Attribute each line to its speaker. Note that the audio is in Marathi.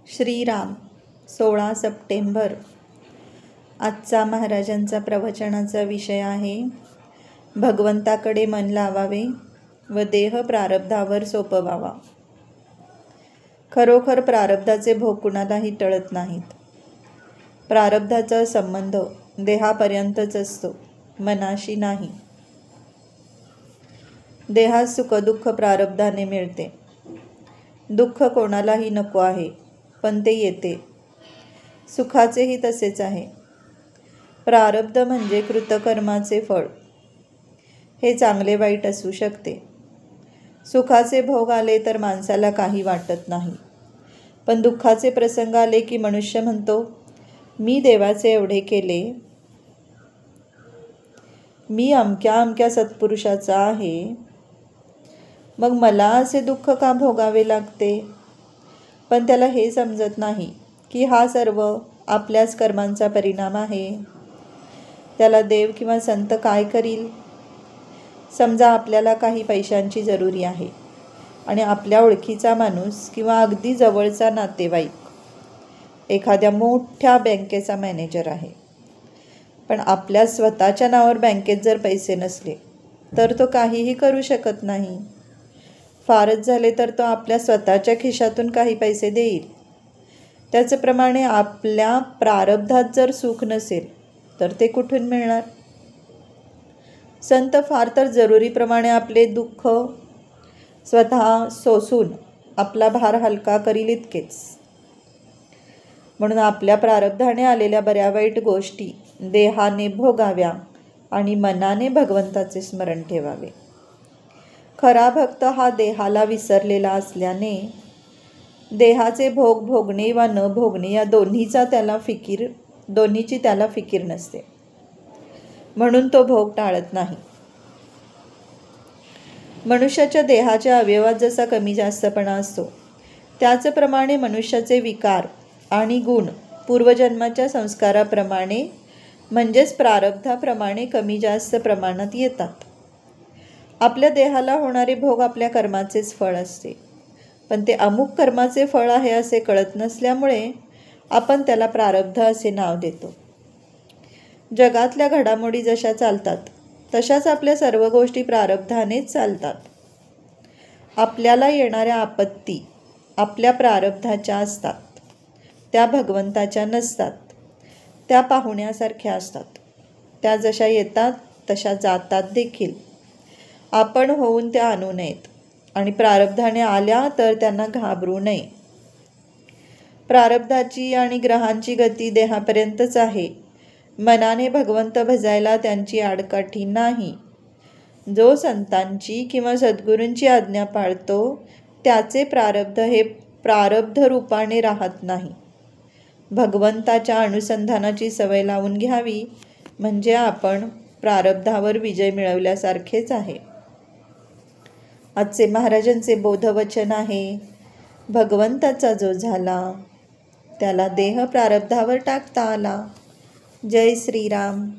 Speaker 1: श्रीराम 16 सप्टेंबर। आजचा महाराजांचा प्रवचनाचा विषय आहे भगवंताकडे मन लावावे व देह प्रारब्धावर सोपवावा। खरोखर प्रारब्धाचे भोग कुणालाही टळत नाहीत। प्रारब्धाचा संबंध देहापर्यंतच असतो, मनाशी नाही। देहात सुखदुःख प्रारब्धाने मिळते। दुःख कोणालाही नको आहे, पण ते येते। सुखाचेही तसेच आहे। प्रारब्ध म्हणजे कृतकर्माचे फळ। हे चांगले वाईट असू शकते। सुखाचे भोग आले तर माणसाला काही वाटत नाही, पण दुःखाचे प्रसंग आले की मनुष्य म्हणतो, मी देवाचे एवढे केले, मी अमक्या अमक्या सत्पुरुषाचा आहे, मग मला असे दुःख का भोगावे लागते? पण त्याला हे समजत नाही की हा सर्व आपल्याच कर्मांचा परिणाम आहे। त्याला देव किंवा संत काय करील? समजा आपल्याला काही पैशांची जरुरी आहे आणि आपल्या ओळखीचा माणूस किंवा अगदी जवळचा नातेवाईक एखाद्या मोठ्या बँकेचा मॅनेजर आहे, पण आपल्या स्वतःच्या नावावर बँकेत जर पैसे नसले तर तो काहीही करू शकत नाही। फारच झाले तर तो आपल्या स्वतःच्या खिशातून काही पैसे देईल। त्याचप्रमाणे आपल्या प्रारब्धात जर सुख नसेल तर ते कुठून मिळणार? संत फार तर जरुरीप्रमाणे आपले दुःख स्वतः सोसून आपला भार हलका करील इतकेच। म्हणून आपल्या प्रारब्धाने आलेल्या बऱ्या वाईट गोष्टी देहाने भोगाव्या आणि मनाने भगवंताचे स्मरण ठेवावे। खरा भक्त हा देहाला विसरलेला असल्याने देहाचे भोग भोगणे वा न भोगणे या दोन्हीची त्याला फिकीर नसते, म्हणून तो भोग टाळत नाही। मनुष्याच्या देहाच्या अवयवात जसा कमी जास्तपणा असतो, त्याचप्रमाणे मनुष्याचे विकार आणि गुण पूर्वजन्माच्या संस्काराप्रमाणे म्हणजेच प्रारब्धाप्रमाणे कमी जास्त प्रमाणात येतात। आपल्या देहाला होणारे भोग आपल्या कर्माचेच फळ असते, पण ते अमुक कर्माचे फळ आहे असे कळत नसल्यामुळे आपण त्याला प्रारब्ध असे नाव देतो। जगातल्या घडामोडी जशा चालतात तशाच आपल्या सर्व गोष्टी प्रारब्धानेच चालतात। आपल्याला येणाऱ्या आपत्ती आपल्या प्रारब्धाच्या असतात, त्या भगवंताच्या नसतात। त्या पाहुण्यासारख्या असतात, त्या जशा येतात तशा जातात देखील। आपण होऊन त्या आणू नयेत आणि प्रारब्धाने आल्या तर त्यांना घाबरू नये। प्रारब्धाची आणि ग्रहांची गती देहापर्यंतच आहे, मनाने भगवंत भजायला त्यांची आडकाठी नाही। जो संतांची किंवा सद्गुरूंची आज्ञा पाळतो त्याचे प्रारब्ध हे प्रारब्ध रूपाने राहत नाही। भगवंताच्या अनुसंधानाची सवय लावून घ्यावी, म्हणजे आपण प्रारब्धावर विजय मिळवल्यासारखेच आहे। आजचे महाराजांचे बोधवचन आहे, भगवंताचा जो झाला त्याला देह प्रारब्धावर टाकता आला। जय श्रीराम।